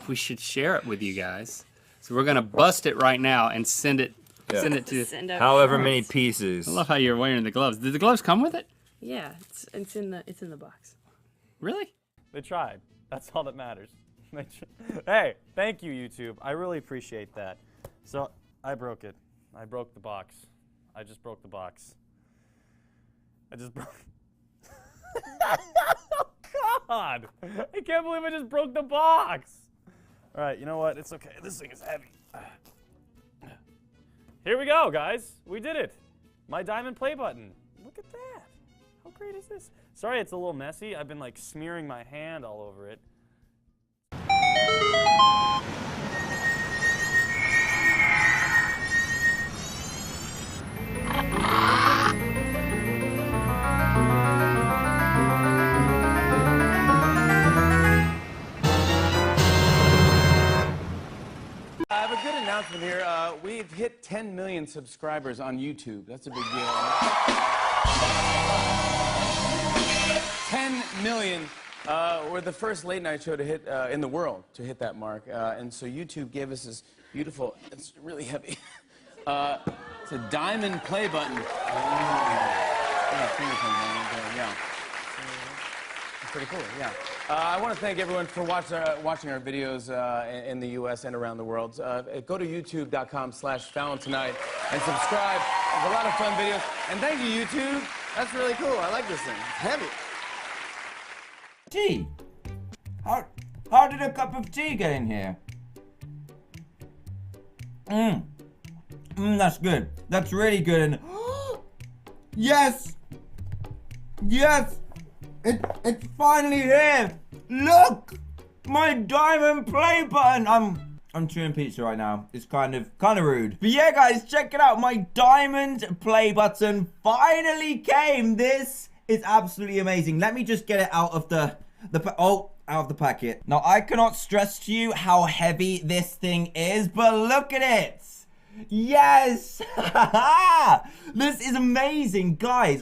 we should share it with you guys. So we're gonna bust it right now and send it to however many pieces. I love how you're wearing the gloves. Did the gloves come with it? Yeah, it's in the box. Really? They tried. That's all that matters. Hey, thank you, YouTube. I really appreciate that. So I broke it. I broke the box. I just broke the box. I just broke. Oh God! I can't believe I just broke the box. All right, you know what? It's okay. This thing is heavy. Here we go, guys. We did it. My diamond play button. Look at that. How great is this? Sorry, it's a little messy. I've been like smearing my hand all over it. I have a good announcement here. We've hit 10 million subscribers on YouTube. That's a big deal. 10 million. We're the first late night show to hit in the world to hit that mark, and so YouTube gave us this beautiful. It's really heavy. It's a diamond play button. Yeah. It's pretty cool. Yeah. I want to thank everyone for watching our videos in the U.S. and around the world. Go to youtube.com/Fallon tonight and subscribe. There's a lot of fun videos. And thank you, YouTube. That's really cool. I like this thing. It's heavy. Tea? How did a cup of tea get in here? That's good. That's really good. And yes! Yes! It's finally here! Look! My diamond play button! I'm chewing pizza right now. It's kind of rude. But yeah, guys, check it out. My diamond play button finally came. This is absolutely amazing. Let me just get it out of out of the packet. Now, I cannot stress to you how heavy this thing is, but look at it. Yes! This is amazing, guys.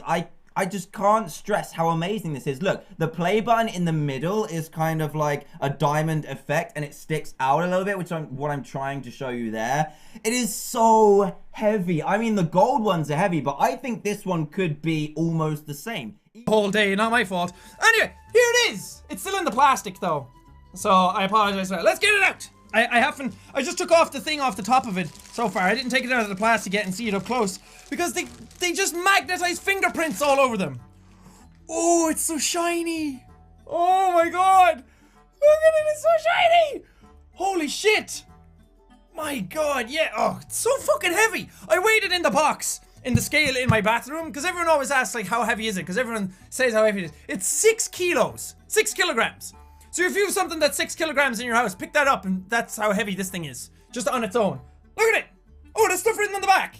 I just can't stress how amazing this is. Look, the play button in the middle is kind of like a diamond effect, and it sticks out a little bit, which is what I'm trying to show you there. It is so heavy. I mean, the gold ones are heavy, but I think this one could be almost the same. Whole day, not my fault. Anyway, here it is. It's still in the plastic though, so I apologize for that. Let's get it out. I just took off the thing off the top of it so far. I didn't take it out of the plastic yet and see it up close because they just magnetize fingerprints all over them. Oh, it's so shiny. Oh my God. Look at it, it's so shiny. Holy shit. My God, yeah. Oh, it's so fucking heavy. I weighed it in the box, in the scale in my bathroom, because everyone always asks like how heavy is it, because everyone says how heavy it is. It's 6 kilos, 6 kilograms. So if you have something that's 6 kilograms in your house, pick that up, and that's how heavy this thing is, just on its own. Look at it. Oh, there's stuff written on the back.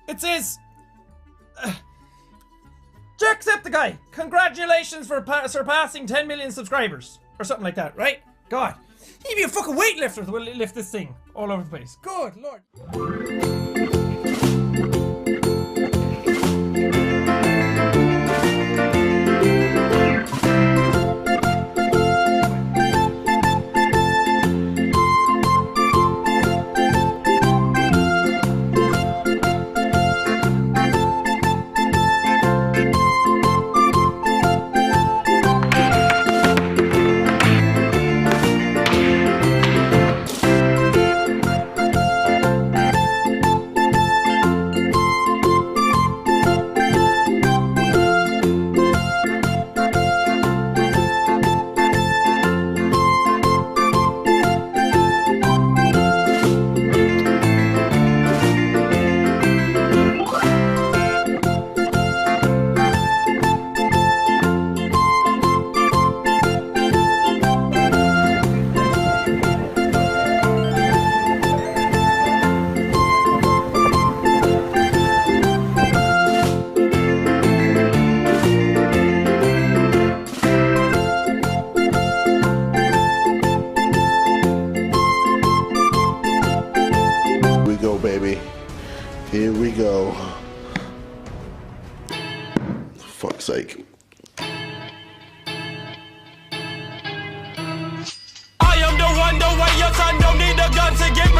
It says, Jacksepticeye, congratulations for surpassing 10 million subscribers, or something like that, right? God, you'd be a fucking weightlifter to lift this thing all over the place. Good Lord.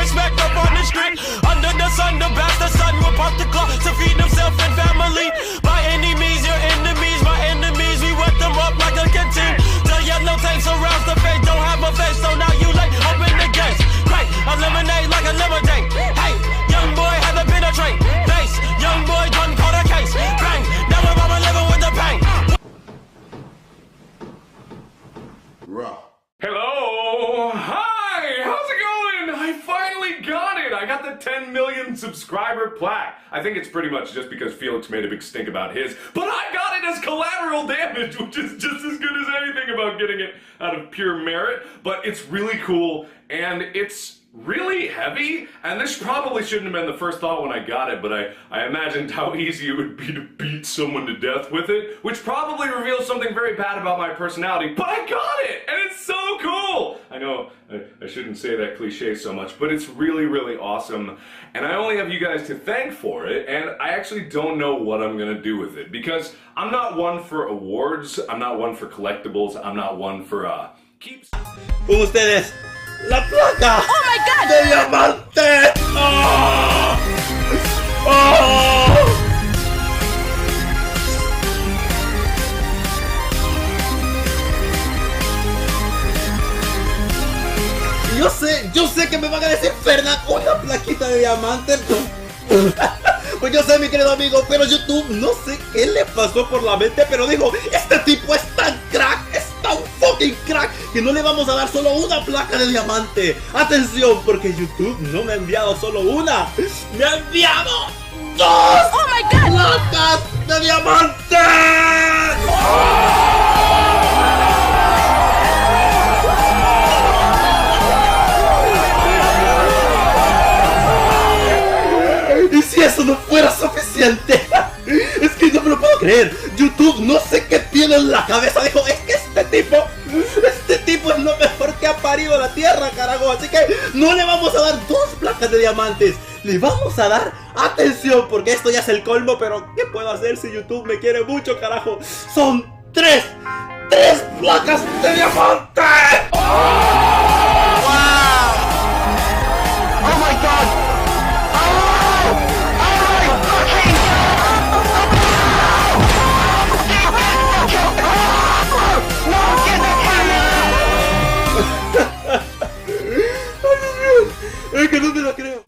respect up on the street. Under the sun, the bastard son will pop the clock to feed himself and family. By any means, your enemies, my enemies, we wet them up like a canteen. The yellow tank surrounds the face, don't have a face, so now you late, open the gates. Great, eliminate like a lemonade. Hey, young boy had to penetrate. Face, young boy done caught a case. Bang, now we're mama living with the pain. Hello! Hi! How's it going? I finally got it! I got the 10 million subscriber plaque. I think it's pretty much just because Felix made a big stink about his, but I got it as collateral damage, which is just as good as anything about getting it out of pure merit. But it's really cool, and it's really heavy, and this probably shouldn't have been the first thought when I got it, but I imagined how easy it would be to beat someone to death with it, which probably reveals something very bad about my personality, but I got it, and it's so cool! I know I shouldn't say that cliche so much, but it's really, really awesome, and I only have you guys to thank for it, and I actually don't know what I'm gonna do with it, because I'm not one for awards, I'm not one for collectibles, I'm not one for, keeps... Con ustedes, la placa de diamante. ¡Oh! ¡Oh! Yo sé que me van a decir, Fernan, una plaquita de diamante. Pues yo sé, mi querido amigo, pero YouTube no sé qué le pasó por la mente, pero dijo, este tipo es tan crack, es tan fucking crack, que no le vamos a dar solo una placa de diamante. Atención, porque YouTube no me ha enviado solo una, me ha enviado 2 Oh my god! placas de diamante. Y si eso no fuera suficiente, es que no me lo puedo creer. YouTube no sé qué tiene en la cabeza. Dijo, es que este tipo es lo mejor que ha parido la tierra, carajo. Así que no le vamos a dar 2 placas de diamantes. Le vamos a dar, atención, porque esto ya es el colmo, pero ¿qué puedo hacer si YouTube me quiere mucho, carajo? Son 3 placas de diamante. ¡Oh! ¡Wow! ¡Oh my god! Es que no me lo creo.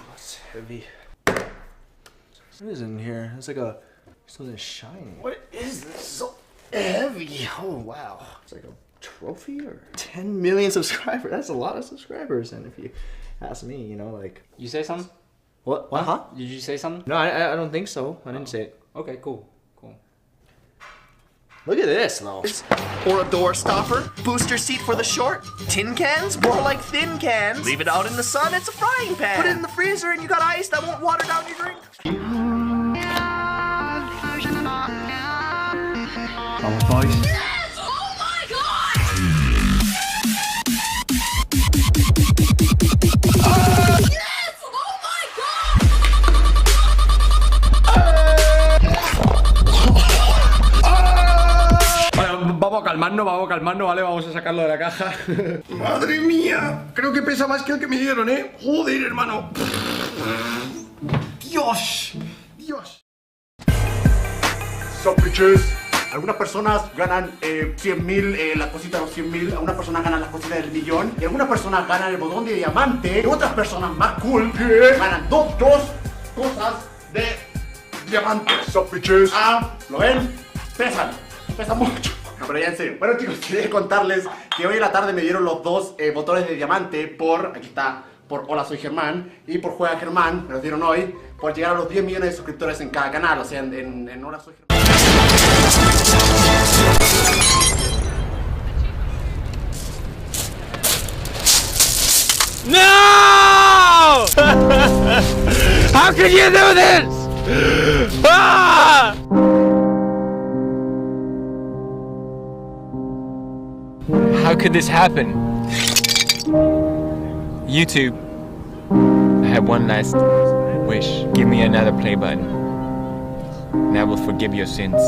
That's heavy. What is in here? It's like something shiny. What is this? So heavy. Oh wow. It's like a trophy or 10 million subscribers. That's a lot of subscribers. And if you ask me, you know, like. You say something? What? Huh? Did you say something? No, I don't think so. I didn't say it. Okay, cool. Look at this, though. Or a door stopper, booster seat for the short, tin cans, more like thin cans. Leave it out in the sun, it's a frying pan. Put it in the freezer and you got ice that won't water down your drink. Vamos, boys. Yes! Oh my god! Yes! Oh my Vamos a calmarnos, ¿vale? Vamos a sacarlo de la caja. ¡Madre mía! Creo que pesa más que el que me dieron, ¿eh? ¡Joder, hermano! ¡Dios! So bitches. Algunas personas ganan 100.000, la cosita de los 100.000. Algunas personas ganan las cositas del millón. Y algunas personas ganan el botón de diamante. Y otras personas más cool ganan dos cosas de diamante. So bitches. ¿Lo ven? Pesan mucho. No, pero ya en serio. Bueno, chicos, quería contarles que hoy en la tarde me dieron los 2 botones de diamante por, aquí está, por Hola Soy Germán y por Juega Germán. Me los dieron hoy por llegar a los 10 millones de suscriptores en cada canal. O sea, en Hola Soy Germán. No! How could you do this? Ah! How could this happen? YouTube, I have one last wish. Give me another play button, and I will forgive your sins.